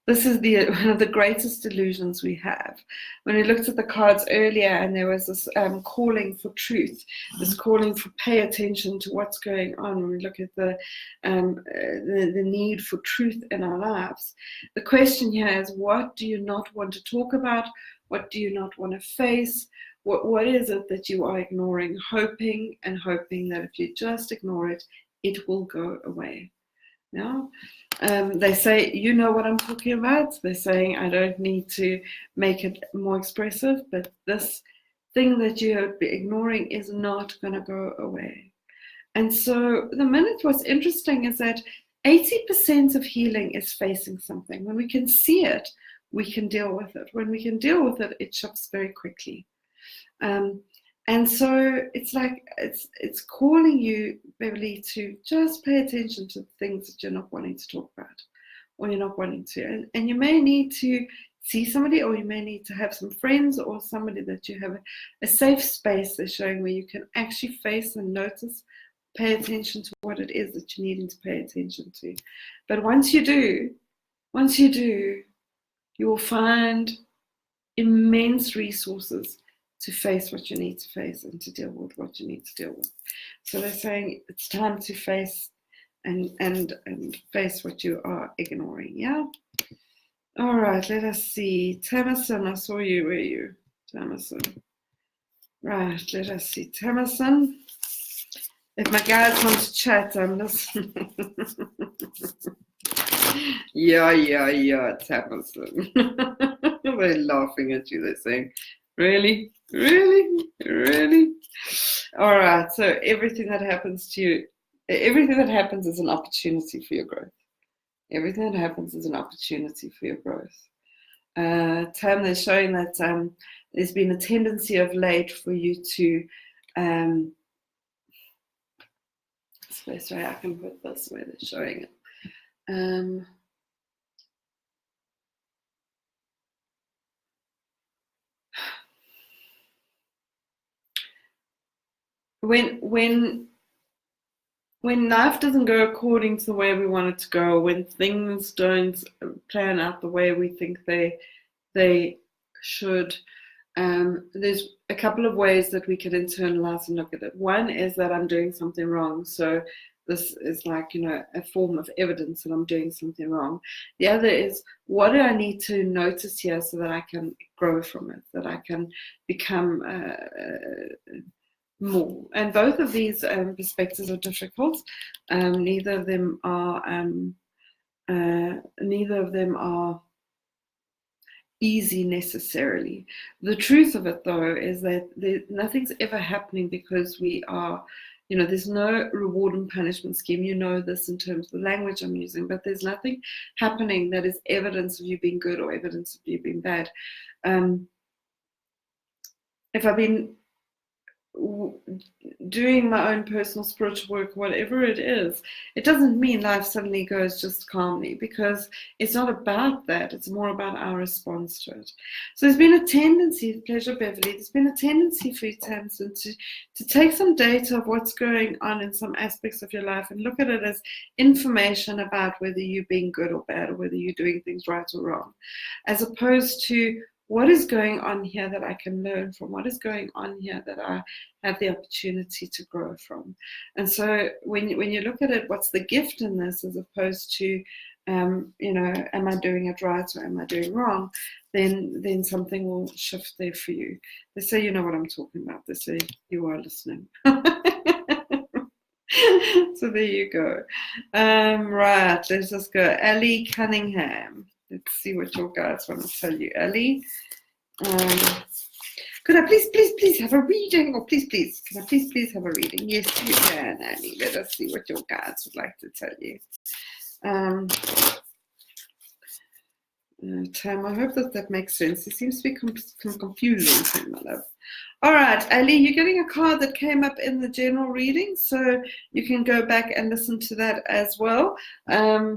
This is one of the greatest delusions we have. When we looked at the cards earlier, and there was this calling for truth, this calling for pay attention to what's going on. When we look at the need for truth in our lives, the question here is, what do you not want to talk about? What do you not want to face? What is it that you are ignoring, hoping that if you just ignore it, it will go away? Yeah. They say, you know what I'm talking about. They're saying, I don't need to make it more expressive, but this thing that you have been ignoring is not going to go away. And so the minute, what's interesting is that 80% of healing is facing something. When we can see it, we can deal with it. When we can deal with it, it shifts very quickly. And so it's like it's calling you, Beverly, to just pay attention to the things that you're not wanting to talk about, or you're not wanting to. And you may need to see somebody, or you may need to have some friends, or somebody that you have a safe space they're showing, where you can actually face and notice, pay attention to what it is that you're needing to pay attention to. But once you do, you will find immense resources to face what you need to face and to deal with what you need to deal with. So they're saying it's time to face and face what you are ignoring. Yeah. All right. Let us see. Tamason, I saw you. Where are you, Tamason? Right. Let us see. Tamason. If my guys want to chat, I'm listening. Yeah, Tamason. They're laughing at you. They're saying, really? All right, so everything that happens to you, everything that happens is an opportunity for your growth. Everything that happens is an opportunity for your growth. Tam, they're showing that there's been a tendency of late for you to, sorry, I can put this where they're showing it. When life doesn't go according to the way we want it to go, when things don't plan out the way we think they should, there's a couple of ways that we can internalize and look at it. One is that I'm doing something wrong, so this is like, a form of evidence that I'm doing something wrong. The other is, what do I need to notice here so that I can grow from it, that I can become more? And both of these perspectives are difficult. Neither of them are easy necessarily. The truth of it, though, is that nothing's ever happening because we are, there's no reward and punishment scheme. This in terms of the language I'm using, but there's nothing happening that is evidence of you being good or evidence of you being bad. If I've been doing my own personal spiritual work, whatever it is, it doesn't mean life suddenly goes just calmly, because it's not about that. It's more about our response to it. So there's been a tendency, pleasure Beverly, there's been a tendency for you, Tamsin, to take some data of what's going on in some aspects of your life and look at it as information about whether you're being good or bad, or whether you're doing things right or wrong, as opposed to, what is going on here that I can learn from? What is going on here that I have the opportunity to grow from? And so when you look at it, what's the gift in this, as opposed to, am I doing it right or am I doing wrong? Then something will shift there for you. They say, you know what I'm talking about. They say, you are listening. So there you go. Right, let's just go. Ellie Cunningham. Let's see what your guys want to tell you. Ellie, could I please have a reading? Or please, can I please have a reading? Yes, you can, Ellie. Let us see what your guides would like to tell you. Tam, I hope that makes sense. It seems to be confusing, my love. All right, Ali, you're getting a card that came up in the general reading, so you can go back and listen to that as well.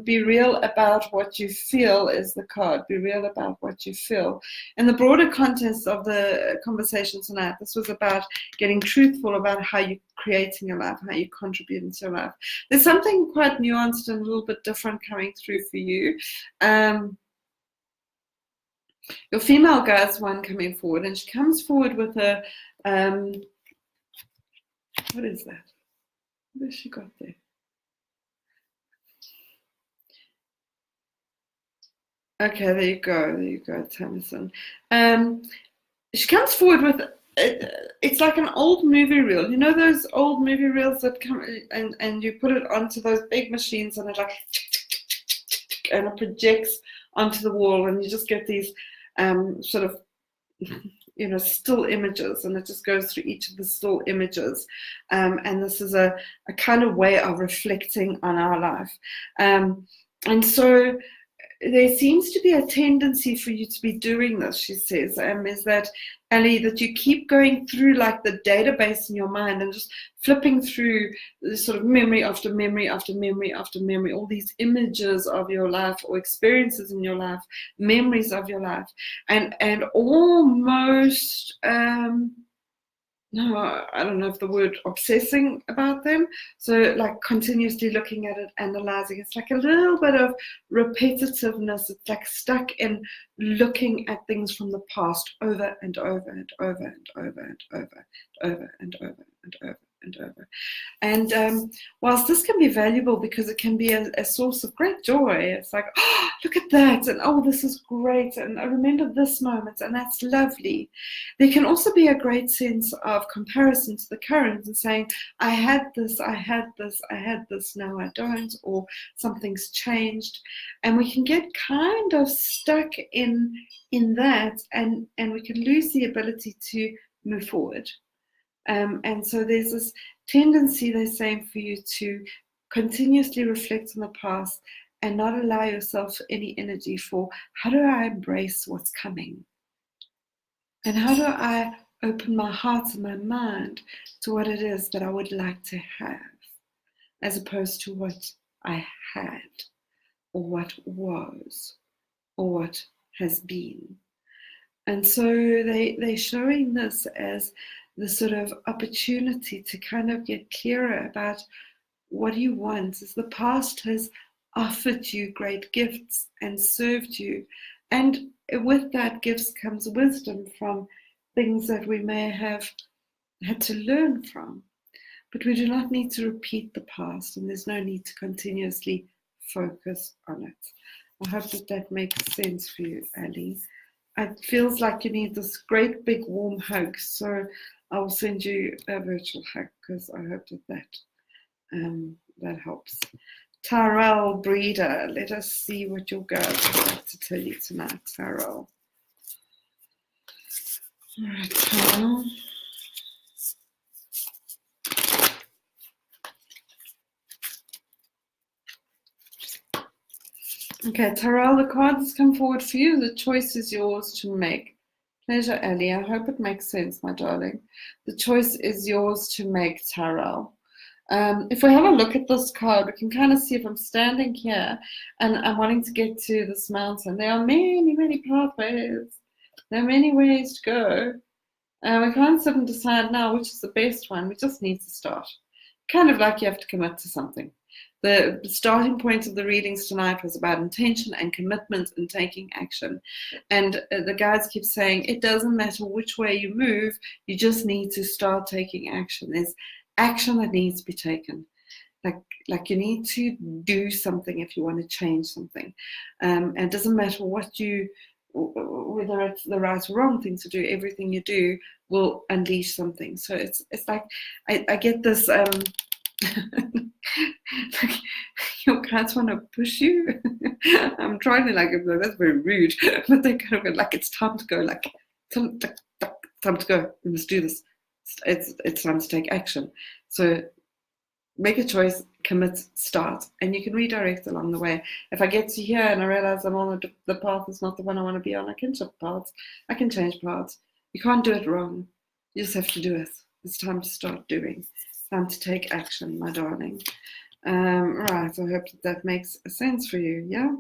Be real about what you feel is the card. Be real about what you feel. In the broader context of the conversation tonight, this was about getting truthful about how you're creating your life, how you're contributing to your life. There's something quite nuanced and a little bit different coming through for you. Your female guide's one coming forward, and she comes forward with a, what is that? What has she got there? Okay, there you go, Tamison. She comes forward with, it's like an old movie reel. You know those old movie reels that come and you put it onto those big machines and it like, and it projects onto the wall, and you just get these sort of, still images, and it just goes through each of the still images. And this is a kind of way of reflecting on our life. And so there seems to be a tendency for you to be doing this, she says, is that, Ali, that you keep going through like the database in your mind and just flipping through this sort of memory after memory after memory after memory, all these images of your life or experiences in your life, memories of your life, and almost no, I don't know if the word obsessing about them. So like continuously looking at it, analyzing. It's like a little bit of repetitiveness. It's like stuck in looking at things from the past over and over and over and over and over and over and over and over and over. And whilst this can be valuable because it can be a source of great joy, it's like, oh, look at that, and oh, this is great, and I remember this moment, and that's lovely. There can also be a great sense of comparison to the current and saying, I had this, I had this, I had this, now I don't, or something's changed. And we can get kind of stuck in that, and we can lose the ability to move forward. And so there's this tendency, they're saying, for you to continuously reflect on the past and not allow yourself any energy for, how do I embrace what's coming? And how do I open my heart and my mind to what it is that I would like to have, as opposed to what I had, or what was, or what has been. And so they're showing this as the sort of opportunity to kind of get clearer about what you want, as the past has offered you great gifts and served you. And with that gifts comes wisdom from things that we may have had to learn from. But we do not need to repeat the past, and there's no need to continuously focus on it. I hope that makes sense for you, Ali. It feels like you need this great big warm hug, so I'll send you a virtual hug because I hope that helps. Tyrell Breeder, let us see what your guides would like to tell you tonight, Tyrell. All right, Tyrell. Okay, Tyrell, the card has come forward for you. The choice is yours to make. Pleasure, Ali. I hope it makes sense, my darling. The choice is yours to make, Tyrell. If we have a look at this card, we can kind of see if I'm standing here and I'm wanting to get to this mountain. There are many, many pathways. There are many ways to go. We can't sit and decide now which is the best one. We just need to start. Kind of like you have to commit to something. The starting point of the readings tonight was about intention and commitment and taking action. And the guides keep saying, it doesn't matter which way you move, you just need to start taking action. There's action that needs to be taken. Like you need to do something if you want to change something. And it doesn't matter whether it's the right or wrong thing to do, everything you do will unleash something. So it's like, I get this, like your cats want to push you. I'm trying to that's very rude, but they kind of go like, it's time to go, like time to go, we must do this. It's time to take action. So make a choice, commit, start, and you can redirect along the way. If I get to here and I realize I'm on the path is not the one I want to be on, I can shift paths, I can change paths. You can't do it wrong. You just have to do it. It's time to start doing. Time to take action, my darling. Right, I hope that makes sense for you, yeah?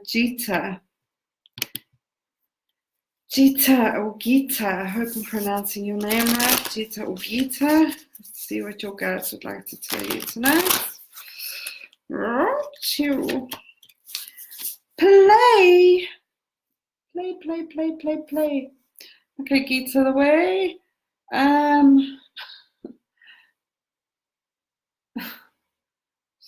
Jita. Jita or Gita, I hope I'm pronouncing your name right. Jita or Gita. Let's see what your guides would like to tell you tonight. Play. Play. Okay, Gita, the way.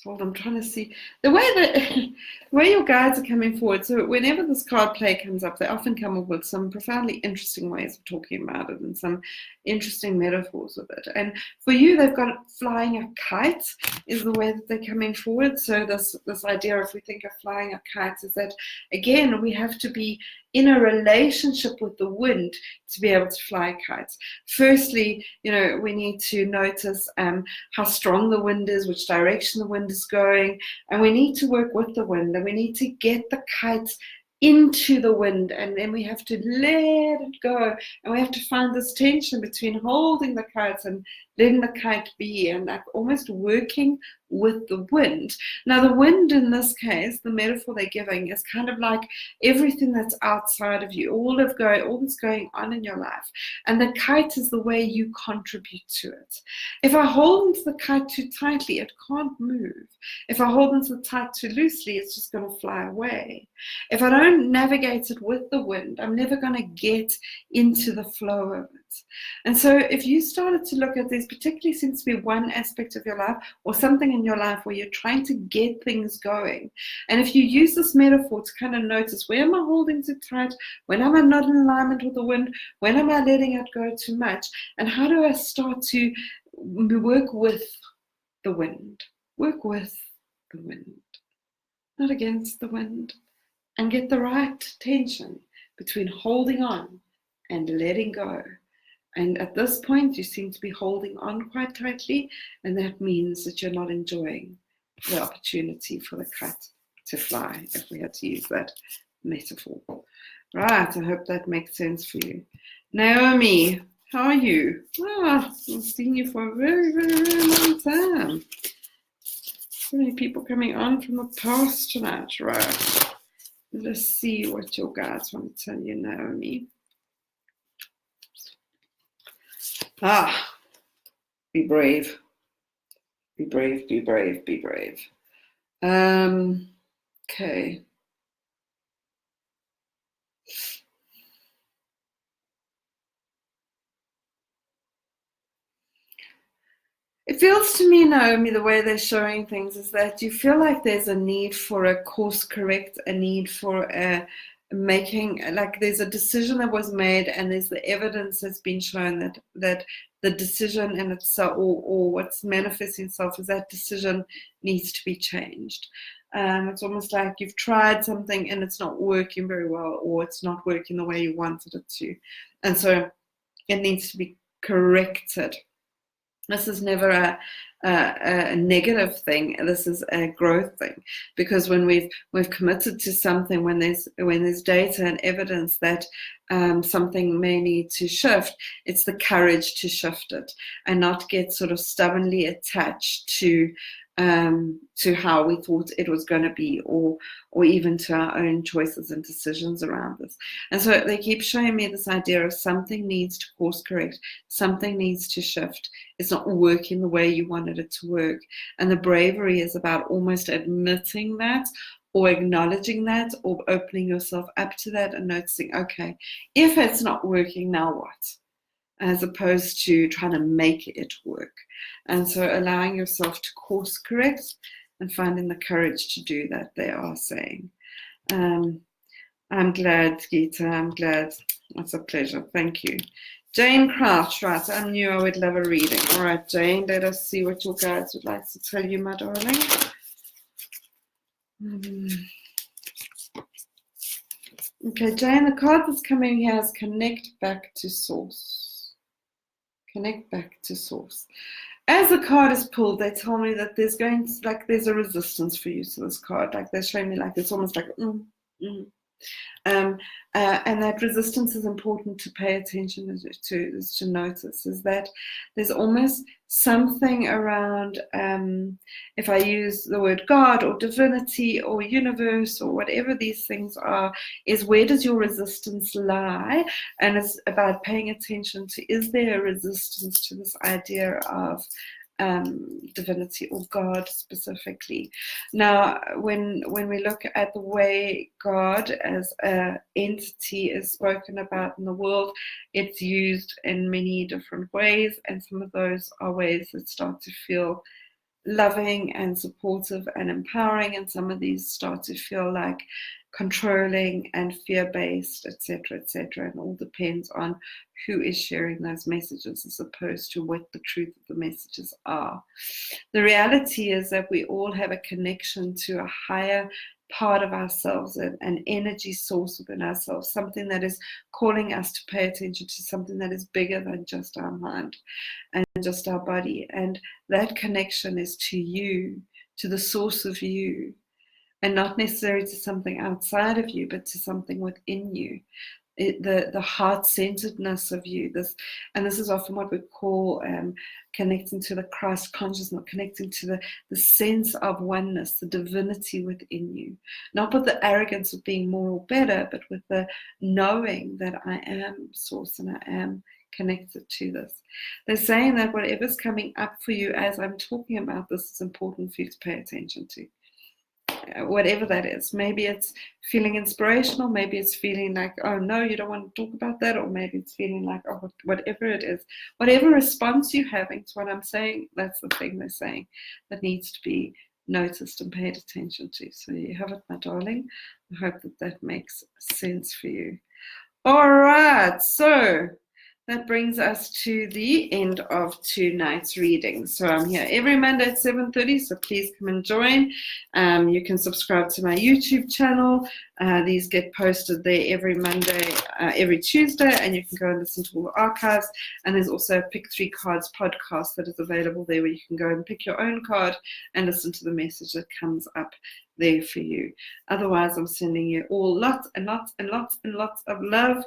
Hold on, I'm trying to see the way your guides are coming forward. So whenever this card play comes up, they often come up with some profoundly interesting ways of talking about it and some interesting metaphors of it. And for you, they've got flying a kite is the way that they're coming forward. So this idea, if we think of flying a kite, is that again we have to be in a relationship with the wind to be able to fly kites. Firstly, we need to notice how strong the wind is, which direction the wind is going, and we need to work with the wind, and we need to get the kite into the wind, and then we have to let it go, and we have to find this tension between holding the kite and letting the kite be, and like almost working with the wind. Now the wind in this case, the metaphor they're giving is kind of like everything that's outside of you, all that's going on in your life, and the kite is the way you contribute to it. If I hold onto the kite too tightly, it can't move. If I hold onto the kite too loosely, it's just going to fly away. If I don't navigate it with the wind, I'm never going to get into the flow of it. And so if you started to look at this, particularly seems to be one aspect of your life or something in your life where you're trying to get things going, and if you use this metaphor to kind of notice, where am I holding too tight? When am I not in alignment with the wind? When am I letting it go too much? And how do I start to work with the wind? Work with the wind, not against the wind, and get the right tension between holding on and letting go. And at this point, you seem to be holding on quite tightly, and that means that you're not enjoying the opportunity for the kite to fly, if we had to use that metaphor. Right, I hope that makes sense for you. Naomi, how are you? I've seen you for a very, very, very long time. So many people coming on from the past tonight. Right, let's see what your guides want to tell you, Naomi. Be brave. Be brave, be brave, be brave. Okay. It feels to me, Naomi, the way they're showing things is that you feel like there's a need for a course correct, a need for making, like there's a decision that was made and there's the evidence that's been shown that the decision in itself or what's manifesting itself is that decision needs to be changed. It's almost like you've tried something and it's not working very well, or it's not working the way you wanted it to, and so it needs to be corrected. This is never a negative thing. This is a growth thing, because when we've committed to something, when there's data and evidence that something may need to shift, it's the courage to shift it and not get sort of stubbornly attached to how we thought it was going to be, or even to our own choices and decisions around this. And so they keep showing me this idea of something needs to course correct, something needs to shift. It's not working the way you wanted it to work. And the bravery is about almost admitting that, or acknowledging that, or opening yourself up to that and noticing, okay, if it's not working, now what? As opposed to trying to make it work. And so allowing yourself to course correct and finding the courage to do that, they are saying. I'm glad, Gita, I'm glad. It's a pleasure. Thank you. Jane Crouch, right, I knew I would love a reading. All right, Jane, let us see what your guides would like to tell you, my darling. Okay, Jane, the card that's coming here is connect back to source. Connect back to source. As the card is pulled, they tell me that there's a resistance for you to this card. Like they're showing me like it's almost like And that resistance is important to pay attention to notice, is that there's almost something around, if I use the word God or divinity or universe or whatever these things are, is where does your resistance lie? And it's about paying attention to, is there a resistance to this idea of divinity or God specifically? Now, when we look at the way God as an entity is spoken about in the world, it's used in many different ways, and some of those are ways that start to feel loving and supportive and empowering, and some of these start to feel like controlling and fear-based, etc., and all depends on who is sharing those messages as opposed to what the truth of the messages are. The reality is that we all have a connection to a higher part of ourselves, an energy source within ourselves, something that is calling us to pay attention to, something that is bigger than just our mind and just our body. And that connection is to you, to the source of you, and not necessarily to something outside of you, but to something within you. The heart-centeredness of you, this is often what we call connecting to the Christ consciousness, connecting to the sense of oneness, the divinity within you, not with the arrogance of being more or better, but with the knowing that I am source and I am connected to this. They're saying that whatever's coming up for you as I'm talking about this is important for you to pay attention to. Whatever that is. Maybe it's feeling inspirational, maybe it's feeling like, oh no, you don't want to talk about that, or maybe it's feeling like, oh, whatever it is, whatever response you're having to what I'm saying, that's the thing they're saying that needs to be noticed and paid attention to. So you have it, my darling. I hope that makes sense for you. All right, so that brings us to the end of tonight's reading. So I'm here every Monday at 7:30, so please come and join. You can subscribe to my YouTube channel. These get posted there every Monday, every Tuesday, and you can go and listen to all the archives. And there's also a Pick 3 Cards podcast that is available there, where you can go and pick your own card and listen to the message that comes up there for you. Otherwise, I'm sending you all lots and lots and lots and lots of love.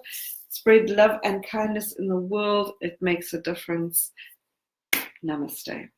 Spread love and kindness in the world. It makes a difference. Namaste.